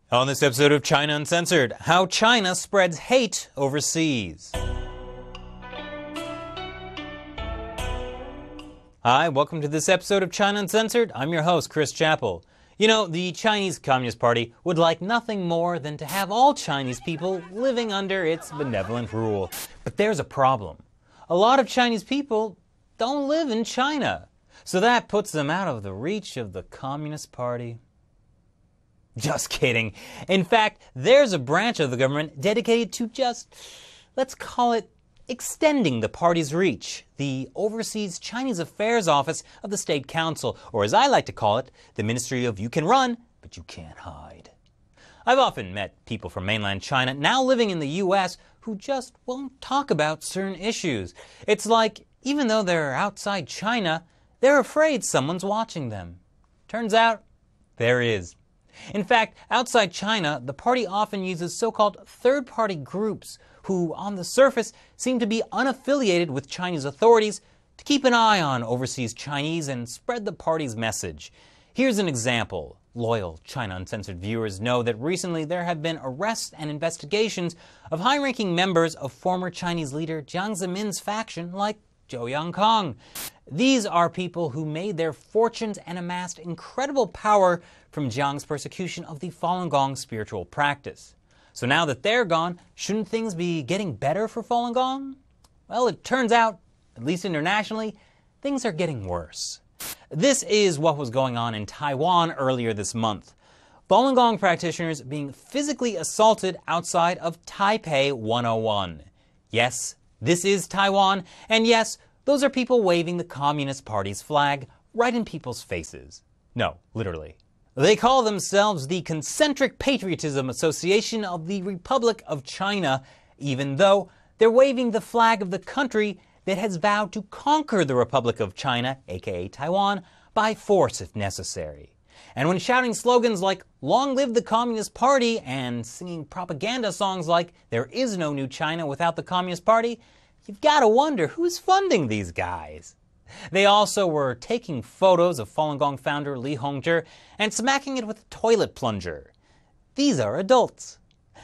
On this episode of China Uncensored, how China spreads hate overseas. Hi, welcome to this episode of China Uncensored. I'm your host, Chris Chappell. You know, the Chinese Communist Party would like nothing more than to have all Chinese people living under its benevolent rule. But there's a problem. A lot of Chinese people don't live in China, so that puts them out of the reach of the Communist Party. Just kidding. In fact, there's a branch of the government dedicated to just, let's call it, extending the party's reach. The Overseas Chinese Affairs Office of the State Council, or as I like to call it, the Ministry of You Can Run, but You Can't Hide. I've often met people from mainland China now living in the US who just won't talk about certain issues. It's like, even though they're outside China, they're afraid someone's watching them. Turns out, there is. In fact, outside China, the party often uses so-called third-party groups who, on the surface, seem to be unaffiliated with Chinese authorities to keep an eye on overseas Chinese and spread the party's message. Here's an example. Loyal China Uncensored viewers know that recently there have been arrests and investigations of high-ranking members of former Chinese leader Jiang Zemin's faction like Zhou Yongkang. These are people who made their fortunes and amassed incredible power from Jiang's persecution of the Falun Gong spiritual practice. So now that they're gone, shouldn't things be getting better for Falun Gong? Well, it turns out, at least internationally, things are getting worse. This is what was going on in Taiwan earlier this month. Falun Gong practitioners being physically assaulted outside of Taipei 101. Yes, this is Taiwan, and yes, those are people waving the Communist Party's flag right in people's faces. No, literally. They call themselves the Concentric Patriotism Association of the Republic of China, even though they're waving the flag of the country that has vowed to conquer the Republic of China, aka Taiwan, by force if necessary. And when shouting slogans like, "Long live the Communist Party," and singing propaganda songs like, "There is no new China without the Communist Party," you've got to wonder who's funding these guys. They also were taking photos of Falun Gong founder Li Hongzhi and smacking it with a toilet plunger. These are adults.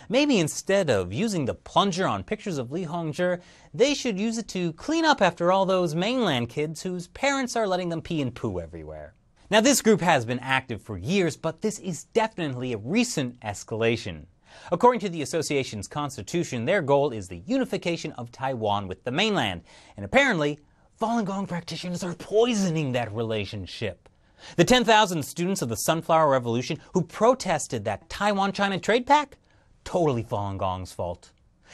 Maybe instead of using the plunger on pictures of Li Hongzhi, they should use it to clean up after all those mainland kids whose parents are letting them pee and poo everywhere. Now, this group has been active for years, but this is definitely a recent escalation. According to the association's constitution, their goal is the unification of Taiwan with the mainland, and apparently, Falun Gong practitioners are poisoning that relationship. The 10,000 students of the Sunflower Revolution who protested that Taiwan-China trade pact? Totally Falun Gong's fault.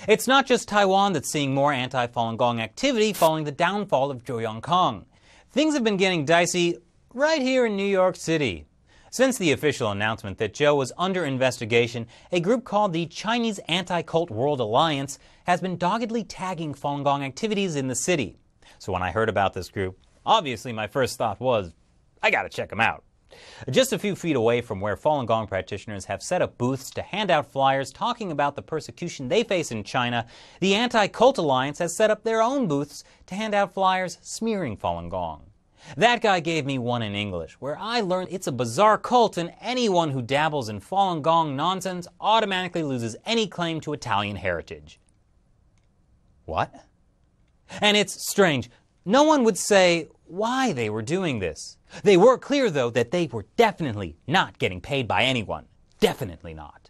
It's not just Taiwan that's seeing more anti-Falun Gong activity following the downfall of Zhou Yongkang. Things have been getting dicey right here in New York City. Since the official announcement that Zhou was under investigation, a group called the Chinese Anti-Cult World Alliance has been doggedly tagging Falun Gong activities in the city. So when I heard about this group, obviously my first thought was, I gotta check them out. Just a few feet away from where Falun Gong practitioners have set up booths to hand out flyers talking about the persecution they face in China, the Anti-Cult Alliance has set up their own booths to hand out flyers smearing Falun Gong. That guy gave me one in English, where I learned it's a bizarre cult and anyone who dabbles in Falun Gong nonsense automatically loses any claim to Italian heritage. What? And it's strange. No one would say why they were doing this. They were clear, though, that they were definitely not getting paid by anyone. Definitely not.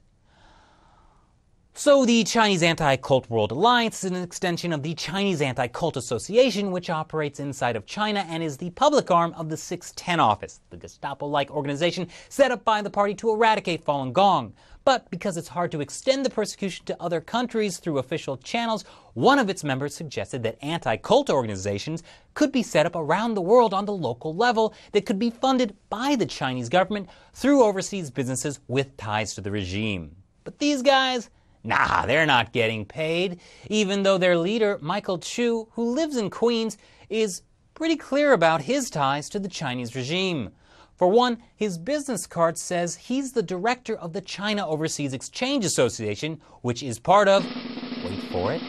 So the Chinese Anti-Cult World Alliance is an extension of the Chinese Anti-Cult Association, which operates inside of China and is the public arm of the 610 office, the Gestapo-like organization set up by the party to eradicate Falun Gong. But because it's hard to extend the persecution to other countries through official channels, one of its members suggested that anti-cult organizations could be set up around the world on the local level that could be funded by the Chinese government through overseas businesses with ties to the regime. But these guys? Nah, they're not getting paid, even though their leader, Michael Chu, who lives in Queens, is pretty clear about his ties to the Chinese regime. For one, his business card says he's the director of the China Overseas Exchange Association, which is part of, wait for it,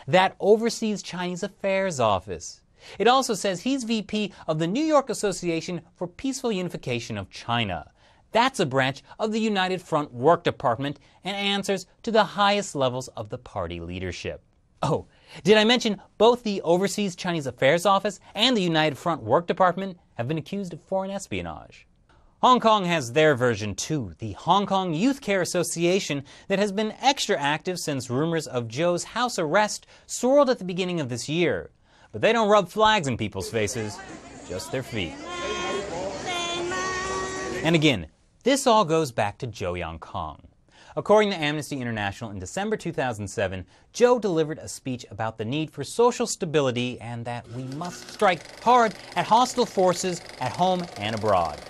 that Overseas Chinese Affairs Office. It also says he's VP of the New York Association for Peaceful Unification of China. That's a branch of the United Front Work Department and answers to the highest levels of the party leadership. Oh, did I mention both the Overseas Chinese Affairs Office and the United Front Work Department have been accused of foreign espionage? Hong Kong has their version too, the Hong Kong Youth Care Association, that has been extra active since rumors of Zhou's house arrest swirled at the beginning of this year. But they don't rub flags in people's faces, just their feet. And again, this all goes back to Zhou Yongkang. According to Amnesty International, in December 2007, Zhou delivered a speech about the need for social stability and that we must strike hard at hostile forces at home and abroad.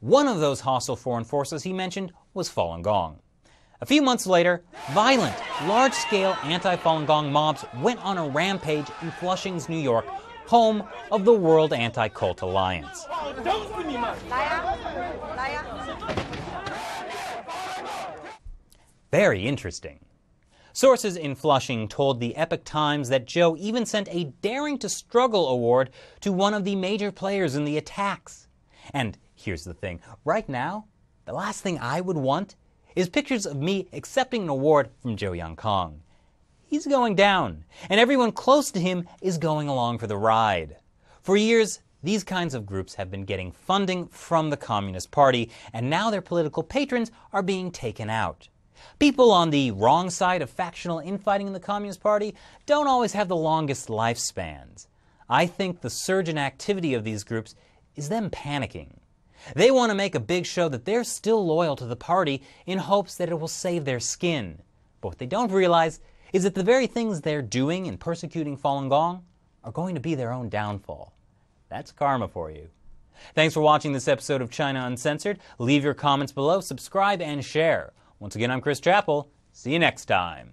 One of those hostile foreign forces he mentioned was Falun Gong. A few months later, violent, large-scale anti-Falun Gong mobs went on a rampage in Flushing's New York, home of the World Anti-Cult Alliance. Very interesting. Sources in Flushing told the Epoch Times that Zhou even sent a Daring to Struggle award to one of the major players in the attacks. And here's the thing, right now, the last thing I would want is pictures of me accepting an award from Zhou Yongkang. He's going down, and everyone close to him is going along for the ride. For years, these kinds of groups have been getting funding from the Communist Party, and now their political patrons are being taken out. People on the wrong side of factional infighting in the Communist Party don't always have the longest lifespans. I think the surge in activity of these groups is them panicking. They want to make a big show that they're still loyal to the party in hopes that it will save their skin. But what they don't realize is that the very things they're doing in persecuting Falun Gong are going to be their own downfall. That's karma for you. Thanks for watching this episode of China Uncensored. Leave your comments below, subscribe, and share. Once again, I'm Chris Chappell. See you next time.